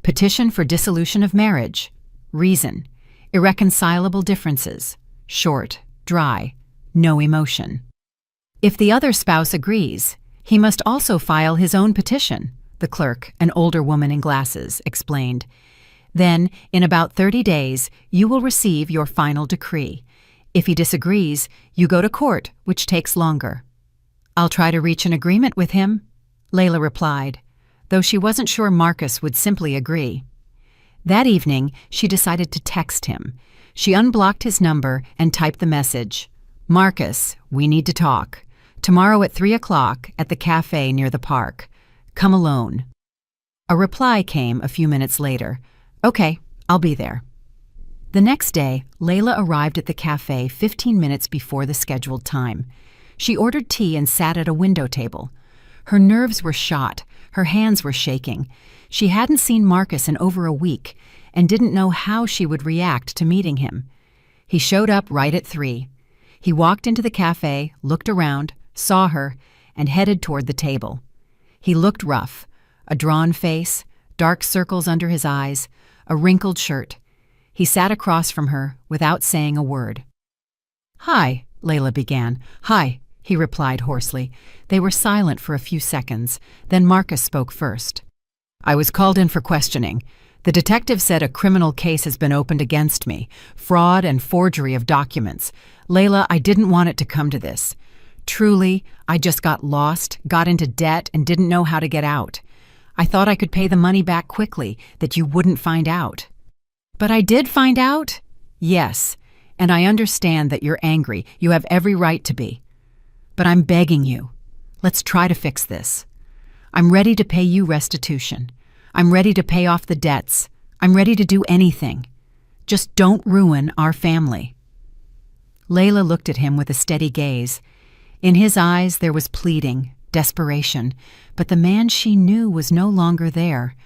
Petition for dissolution of marriage. Reason: irreconcilable differences. Short, dry, no emotion. If the other spouse agrees, He must also file his own petition, the clerk, an older woman in glasses, explained. Then, in about 30 days, you will receive your final decree. If he disagrees, you go to court, which takes longer. I'll try to reach an agreement with him, Layla replied, though she wasn't sure Marcus would simply agree. That evening, she decided to text him. She unblocked his number and typed the message, "Marcus, we need to talk. Tomorrow at 3 o'clock at the cafe near the park. Come alone." A reply came a few minutes later. "Okay, I'll be there." The next day, Layla arrived at the cafe 15 minutes before the scheduled time. She ordered tea and sat at a window table. Her nerves were shot, her hands were shaking. She hadn't seen Marcus in over a week and didn't know how she would react to meeting him. He showed up right at 3. He walked into the cafe, looked around, saw her, and headed toward the table. He looked rough, a drawn face, dark circles under his eyes, a wrinkled shirt. He sat across from her without saying a word. "Hi," Layla began. "Hi," he replied hoarsely. They were silent for a few seconds. Then Marcus spoke first. "I was called in for questioning. The detective said a criminal case has been opened against me, fraud and forgery of documents. Layla, I didn't want it to come to this. Truly, I just got lost, got into debt, and didn't know how to get out. I thought I could pay the money back quickly, that you wouldn't find out." "But I did find out?" "Yes, and I understand that you're angry. You have every right to be. But I'm begging you, let's try to fix this. I'm ready to pay you restitution. I'm ready to pay off the debts. I'm ready to do anything. Just don't ruin our family." Layla looked at him with a steady gaze. In his eyes there was pleading, desperation, but the man she knew was no longer there,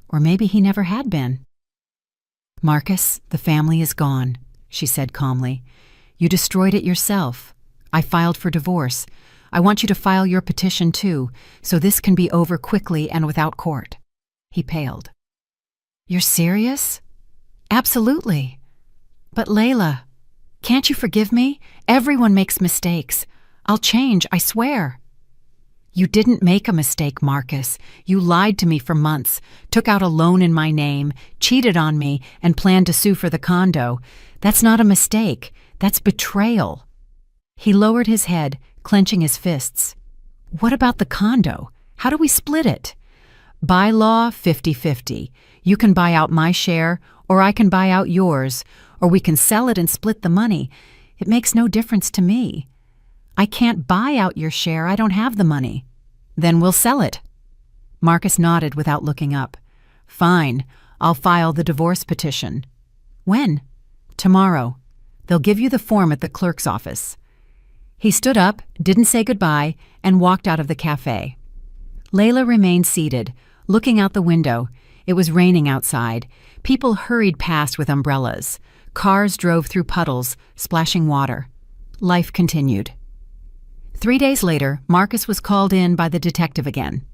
or maybe he never had been. "Marcus, the family is gone," she said calmly. "You destroyed it yourself. I filed for divorce. I want you to file your petition too, so this can be over quickly and without court." He paled. "You're serious?" "Absolutely." "But Layla, can't you forgive me? Everyone makes mistakes. I'll change, I swear." "You didn't make a mistake, Marcus. You lied to me for months, took out a loan in my name, cheated on me, and planned to sue for the condo. That's not a mistake. That's betrayal." He lowered his head, clenching his fists. "What about the condo? How do we split it?" "By law, 50-50. You can buy out my share, or I can buy out yours, or we can sell it and split the money. It makes no difference to me." "I can't buy out your share. I don't have the money." "Then we'll sell it." Marcus nodded without looking up. "Fine. I'll file the divorce petition." "When?" "Tomorrow. They'll give you the form at the clerk's office." He stood up, didn't say goodbye, and walked out of the cafe. Layla remained seated, looking out the window. It was raining outside. People hurried past with umbrellas. Cars drove through puddles, splashing water. Life continued. 3 days later, Marcus was called in by the detective again.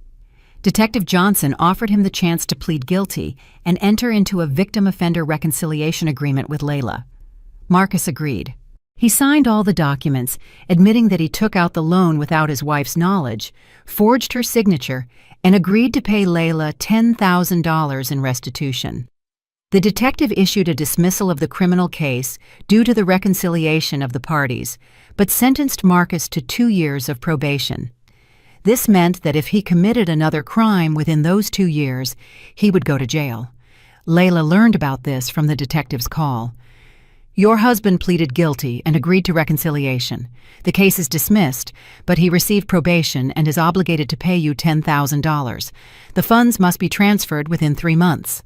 Detective Johnson offered him the chance to plead guilty and enter into a victim-offender reconciliation agreement with Layla. Marcus agreed. He signed all the documents, admitting that he took out the loan without his wife's knowledge, forged her signature, and agreed to pay Layla $10,000 in restitution. The detective issued a dismissal of the criminal case due to the reconciliation of the parties, but sentenced Marcus to 2 years of probation. This meant that if he committed another crime within those 2 years, he would go to jail. Layla learned about this from the detective's call. "Your husband pleaded guilty and agreed to reconciliation. The case is dismissed, but he received probation and is obligated to pay you $10,000. The funds must be transferred within 3 months."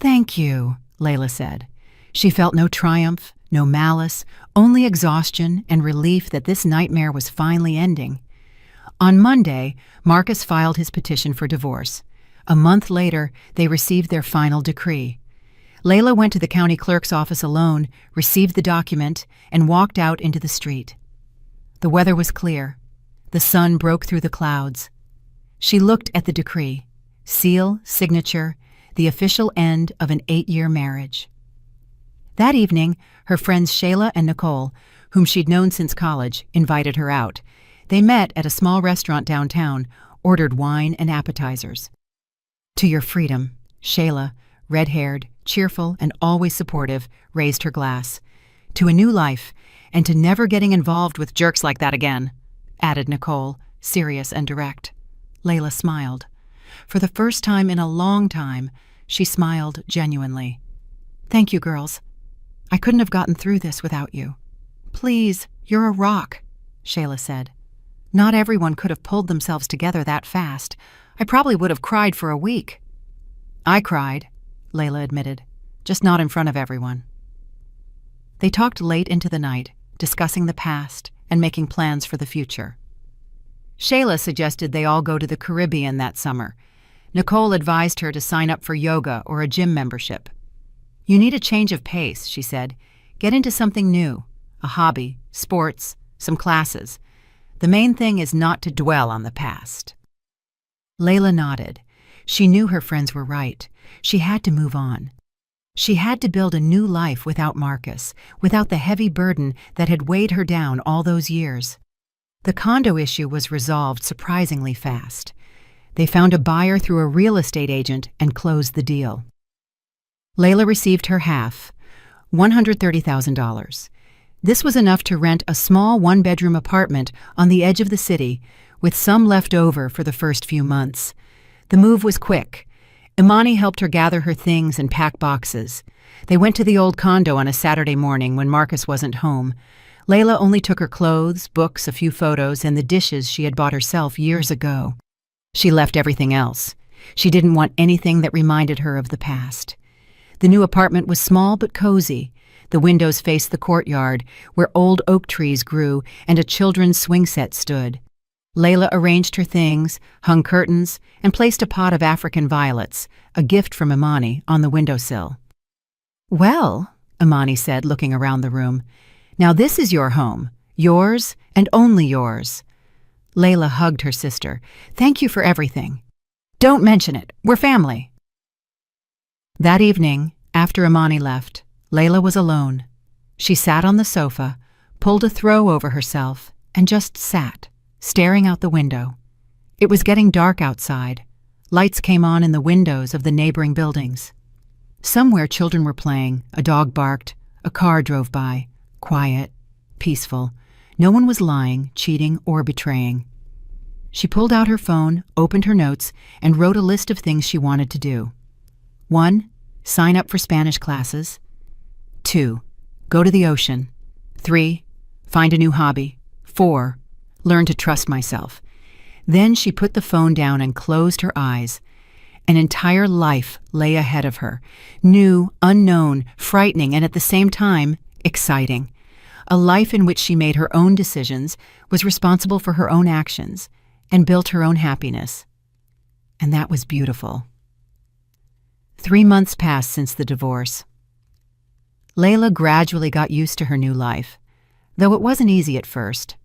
"Thank you," Layla said. She felt no triumph, no malice, only exhaustion and relief that this nightmare was finally ending. On Monday, Marcus filed his petition for divorce. A month later, they received their final decree. Layla went to the county clerk's office alone, received the document, and walked out into the street. The weather was clear. The sun broke through the clouds. She looked at the decree. Seal, signature, the official end of an 8-year marriage. That evening, her friends Shayla and Nicole, whom she'd known since college, invited her out. They met at a small restaurant downtown, ordered wine and appetizers. "To your freedom," Shayla, red-haired, cheerful, and always supportive, raised her glass. "To a new life, and to never getting involved with jerks like that again," added Nicole, serious and direct. Layla smiled. For the first time in a long time, she smiled genuinely. "Thank you, girls. I couldn't have gotten through this without you." "Please, you're a rock," Shayla said. "Not everyone could have pulled themselves together that fast. I probably would have cried for a week." "I cried," Layla admitted, "just not in front of everyone." They talked late into the night, discussing the past and making plans for the future. Shayla suggested they all go to the Caribbean that summer. Nicole advised her to sign up for yoga or a gym membership. "You need a change of pace," she said. "Get into something new, a hobby, sports, some classes. The main thing is not to dwell on the past." Layla nodded. She knew her friends were right. She had to move on. She had to build a new life without Marcus, without the heavy burden that had weighed her down all those years. The condo issue was resolved surprisingly fast. They found a buyer through a real estate agent and closed the deal. Layla received her half, $130,000. This was enough to rent a small one-bedroom apartment on the edge of the city, with some left over for the first few months. The move was quick. Imani helped her gather her things and pack boxes. They went to the old condo on a Saturday morning when Marcus wasn't home. Layla only took her clothes, books, a few photos, and the dishes she had bought herself years ago. She left everything else. She didn't want anything that reminded her of the past. The new apartment was small but cozy. The windows faced the courtyard, where old oak trees grew and a children's swing set stood. Layla arranged her things, hung curtains, and placed a pot of African violets, a gift from Imani, on the windowsill. "Well," Imani said, looking around the room, "now this is your home, yours and only yours." Layla hugged her sister. "Thank you for everything. Don't mention it. We're family." That evening, after Imani left, Layla was alone. She sat on the sofa, pulled a throw over herself, and just sat, staring out the window. It was getting dark outside. Lights came on in the windows of the neighboring buildings. Somewhere children were playing, a dog barked, a car drove by. Quiet, peaceful. No one was lying, cheating, or betraying. She pulled out her phone, opened her notes, and wrote a list of things she wanted to do. 1. Sign up for Spanish classes. 2. Go to the ocean. 3. Find a new hobby. 4. Learn to trust myself. Then she put the phone down and closed her eyes. An entire life lay ahead of her, new, unknown, frightening, and at the same time, exciting. A life in which she made her own decisions, was responsible for her own actions, and built her own happiness. And that was beautiful. 3 months passed since the divorce. Layla gradually got used to her new life, though it wasn't easy at first.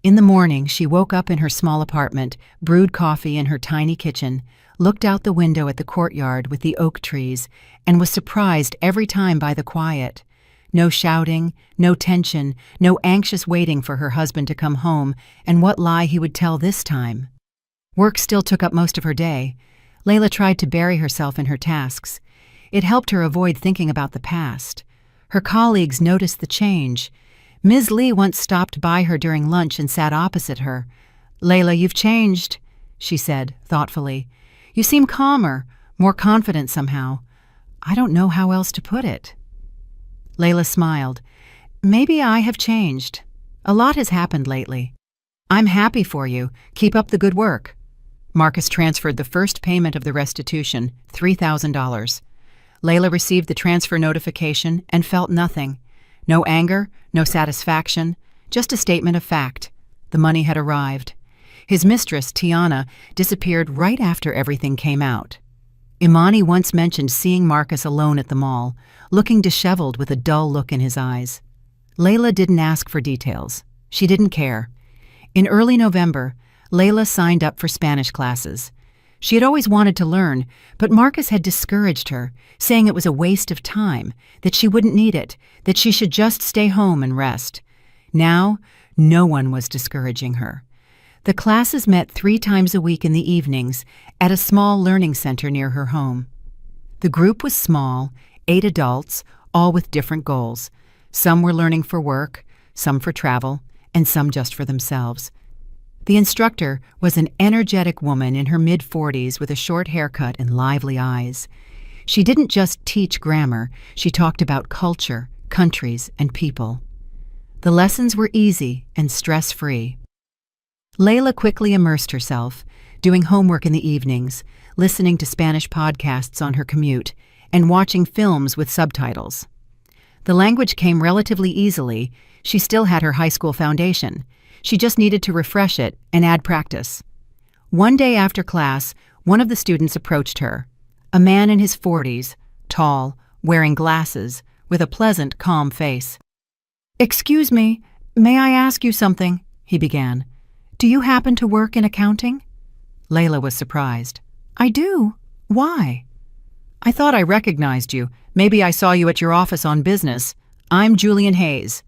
In the morning, she woke up in her small apartment, brewed coffee in her tiny kitchen, looked out the window at the courtyard with the oak trees, and was surprised every time by the quiet. No shouting, no tension, no anxious waiting for her husband to come home and what lie he would tell this time. Work still took up most of her day. Layla tried to bury herself in her tasks. It helped her avoid thinking about the past. Her colleagues noticed the change. Ms. Lee once stopped by her during lunch and sat opposite her. "Layla, you've changed," she said, thoughtfully. "You seem calmer, more confident somehow. I don't know how else to put it." Layla smiled. "Maybe I have changed. A lot has happened lately. I'm happy for you. Keep up the good work." Marcus transferred the first payment of the restitution, $3,000. Layla received the transfer notification and felt nothing. No anger, no satisfaction, just a statement of fact. The money had arrived. His mistress, Tiana, disappeared right after everything came out. Imani once mentioned seeing Marcus alone at the mall, looking disheveled with a dull look in his eyes. Layla didn't ask for details. She didn't care. In early November, Layla signed up for Spanish classes. She had always wanted to learn, but Marcus had discouraged her, saying it was a waste of time, that she wouldn't need it, that she should just stay home and rest. Now, no one was discouraging her. The classes met 3 times a week in the evenings at a small learning center near her home. The group was small, 8 adults, all with different goals. Some were learning for work, some for travel, and some just for themselves. The instructor was an energetic woman in her mid-40s with a short haircut and lively eyes. She didn't just teach grammar, she talked about culture, countries, and people. The lessons were easy and stress-free. Layla quickly immersed herself, doing homework in the evenings, listening to Spanish podcasts on her commute, and watching films with subtitles. The language came relatively easily. She still had her high school foundation. She just needed to refresh it and add practice. One day after class, one of the students approached her. A man in his 40s, tall, wearing glasses, with a pleasant, calm face. "Excuse me, may I ask you something?" he began. "Do you happen to work in accounting?" Layla was surprised. "I do. Why?" "I thought I recognized you. Maybe I saw you at your office on business. I'm Julian Hayes."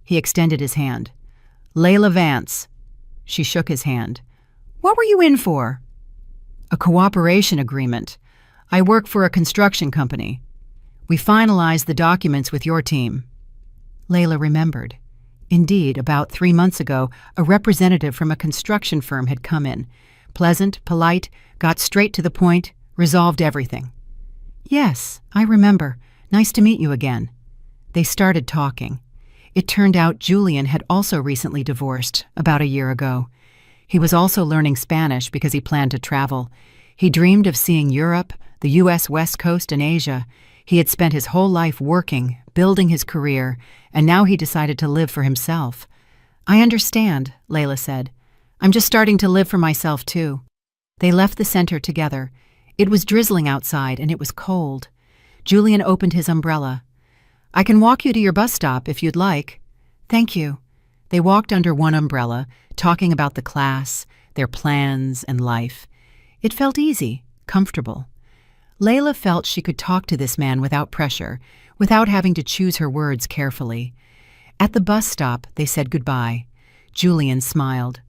He extended his hand. "Layla Vance." She shook his hand. "What were you in for?" "A cooperation agreement. I work for a construction company. We finalized the documents with your team." Layla remembered. Indeed, about 3 months ago, a representative from a construction firm had come in. Pleasant, polite, got straight to the point, resolved everything. "Yes, I remember. Nice to meet you again." They started talking. It turned out Julian had also recently divorced, about a year ago. He was also learning Spanish because he planned to travel. He dreamed of seeing Europe, the U.S. West Coast, and Asia. He had spent his whole life working, building his career, and now he decided to live for himself. "I understand," Layla said. "I'm just starting to live for myself, too." They left the center together. It was drizzling outside, and it was cold. Julian opened his umbrella. "I can walk you to your bus stop if you'd like." "Thank you." They walked under one umbrella, talking about the class, their plans, and life. It felt easy, comfortable. Layla felt she could talk to this man without pressure, without having to choose her words carefully. At the bus stop, they said goodbye. Julian smiled.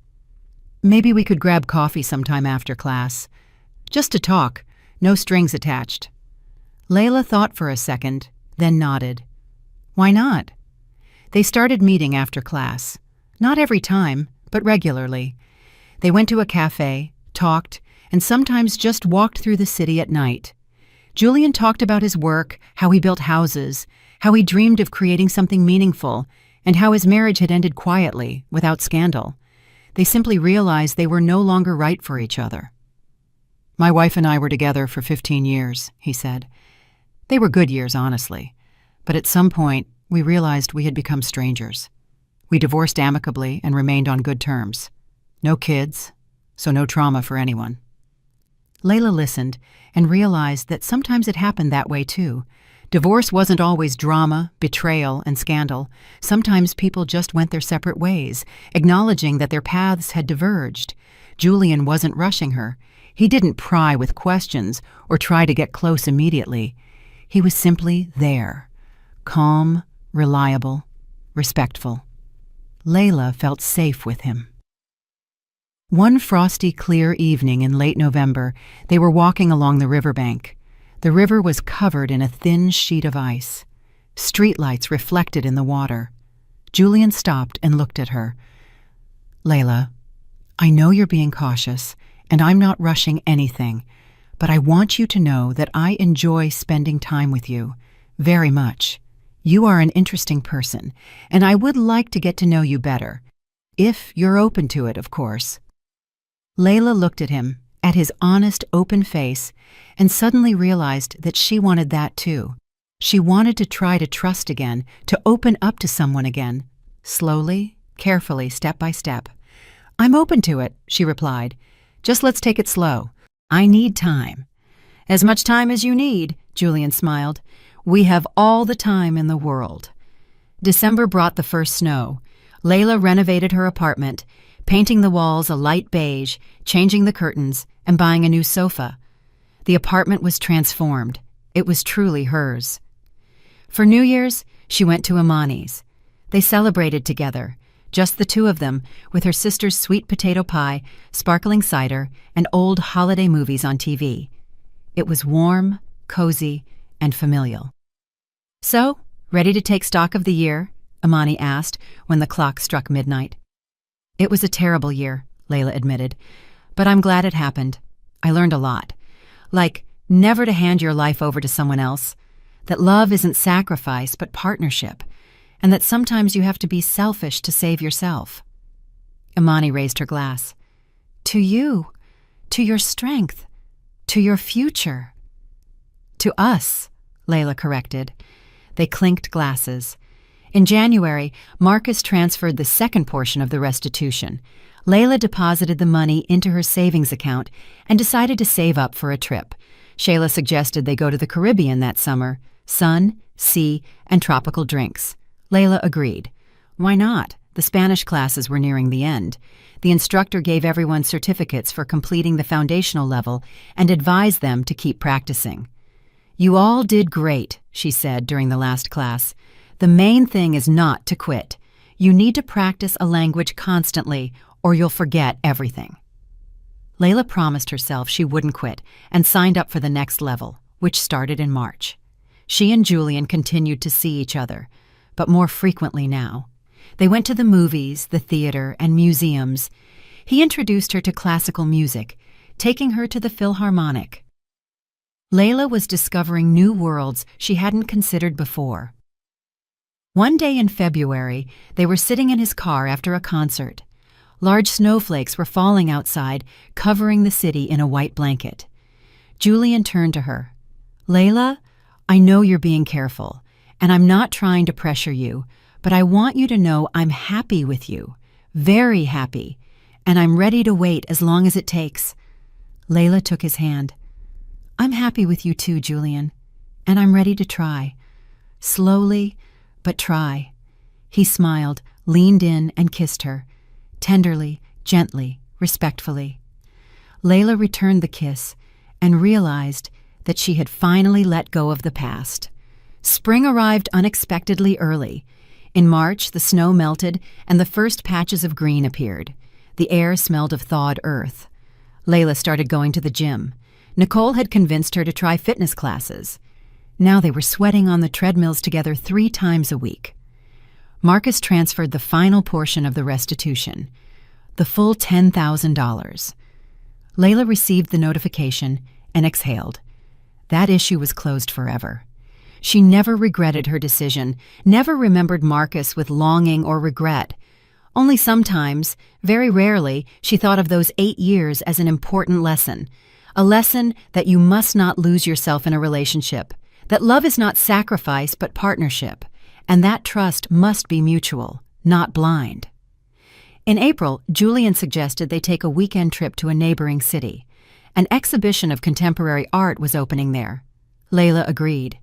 "Maybe we could grab coffee sometime after class. Just to talk, no strings attached." Layla thought for a second, then nodded. "Why not?" They started meeting after class. Not every time, but regularly. They went to a cafe, talked, and sometimes just walked through the city at night. Julian talked about his work, how he built houses, how he dreamed of creating something meaningful, and how his marriage had ended quietly, without scandal. They simply realized they were no longer right for each other. "My wife and I were together for 15 years, he said. They were good years, honestly. But at some point, we realized we had become strangers. We divorced amicably and remained on good terms. No kids, so no trauma for anyone." Layla listened and realized that sometimes it happened that way too. Divorce wasn't always drama, betrayal, and scandal. Sometimes people just went their separate ways, acknowledging that their paths had diverged. Julian wasn't rushing her. He didn't pry with questions or try to get close immediately. He was simply there, calm, reliable, respectful. Layla felt safe with him. One frosty, clear evening in late November, they were walking along the riverbank. The river was covered in a thin sheet of ice. Streetlights reflected in the water. Julian stopped and looked at her. "Layla, I know you're being cautious, and I'm not rushing anything, but I want you to know that I enjoy spending time with you, very much. You are an interesting person, and I would like to get to know you better. If you're open to it, of course." Layla looked at him, at his honest, open face, and suddenly realized that she wanted that too. She wanted to try to trust again, to open up to someone again. Slowly, carefully, step by step. "I'm open to it," she replied. "Just let's take it slow. I need time." "As much time as you need," Julian smiled. "We have all the time in the world." December brought the first snow. Layla renovated her apartment, painting the walls a light beige, changing the curtains, and buying a new sofa. The apartment was transformed. It was truly hers. For New Year's, she went to Imani's. They celebrated together, Just the two of them, with her sister's sweet potato pie, sparkling cider, and old holiday movies on TV. It was warm, cozy, and familial. "So, ready to take stock of the year?" Imani asked when the clock struck midnight. "It was a terrible year," Layla admitted, "but I'm glad it happened. I learned a lot. Like, never to hand your life over to someone else, that love isn't sacrifice but partnership, and that sometimes you have to be selfish to save yourself." Imani raised her glass. "To you, to your strength, to your future." "To us," Layla corrected. They clinked glasses. In January, Marcus transferred the second portion of the restitution. Layla deposited the money into her savings account and decided to save up for a trip. Shayla suggested they go to the Caribbean that summer. Sun, sea, and tropical drinks. Layla agreed. Why not? The Spanish classes were nearing the end. The instructor gave everyone certificates for completing the foundational level and advised them to keep practicing. "You all did great," she said during the last class. "The main thing is not to quit. You need to practice a language constantly, or you'll forget everything." Layla promised herself she wouldn't quit and signed up for the next level, which started in March. She and Julian continued to see each other, but more frequently now. They went to the movies, the theater, and museums. He introduced her to classical music, taking her to the Philharmonic. Layla was discovering new worlds she hadn't considered before. One day in February, they were sitting in his car after a concert. Large snowflakes were falling outside, covering the city in a white blanket. Julian turned to her. "Layla, I know you're being careful, and I'm not trying to pressure you, but I want you to know I'm happy with you, very happy, and I'm ready to wait as long as it takes." Layla took his hand. "I'm happy with you too, Julian, and I'm ready to try. Slowly, but try." He smiled, leaned in, and kissed her. Tenderly, gently, respectfully. Layla returned the kiss and realized that she had finally let go of the past. Spring arrived unexpectedly early. In March, the snow melted and the first patches of green appeared. The air smelled of thawed earth. Layla started going to the gym. Nicole had convinced her to try fitness classes. Now they were sweating on the treadmills together 3 times a week. Marcus transferred the final portion of the restitution, the full $10,000. Layla received the notification and exhaled. That issue was closed forever. She never regretted her decision, never remembered Marcus with longing or regret. Only sometimes, very rarely, she thought of those 8 years as an important lesson. A lesson that you must not lose yourself in a relationship, that love is not sacrifice but partnership, and that trust must be mutual, not blind. In April, Julian suggested they take a weekend trip to a neighboring city. An exhibition of contemporary art was opening there. Layla agreed.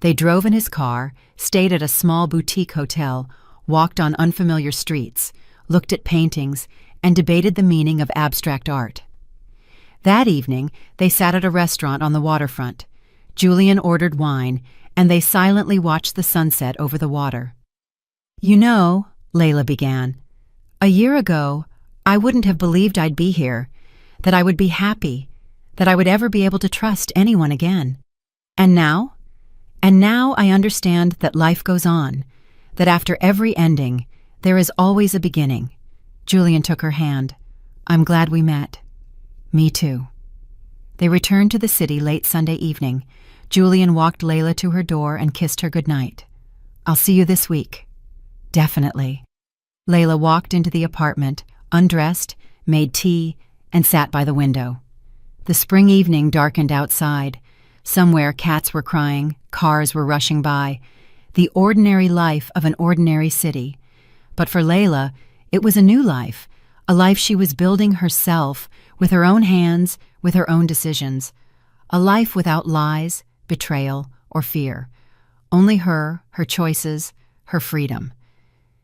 They drove in his car, stayed at a small boutique hotel, walked on unfamiliar streets, looked at paintings, and debated the meaning of abstract art. That evening, they sat at a restaurant on the waterfront. Julian ordered wine, and they silently watched the sunset over the water. "You know," Layla began, "a year ago, I wouldn't have believed I'd be here, that I would be happy, that I would ever be able to trust anyone again. And now? And now I understand that life goes on, that after every ending, there is always a beginning." Julian took her hand. "I'm glad we met." "Me too." They returned to the city late Sunday evening. Julian walked Layla to her door and kissed her goodnight. "I'll see you this week." "Definitely." Layla walked into the apartment, undressed, made tea, and sat by the window. The spring evening darkened outside. Somewhere cats were crying, cars were rushing by. The ordinary life of an ordinary city. But for Layla, it was a new life, a life she was building herself, with her own hands, with her own decisions. A life without lies, betrayal, or fear. Only her choices, her freedom.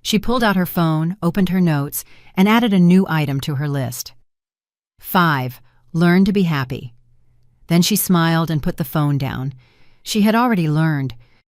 She pulled out her phone, opened her notes, and added a new item to her list. 5. Learn to be happy. Then she smiled and put the phone down. She had already learned.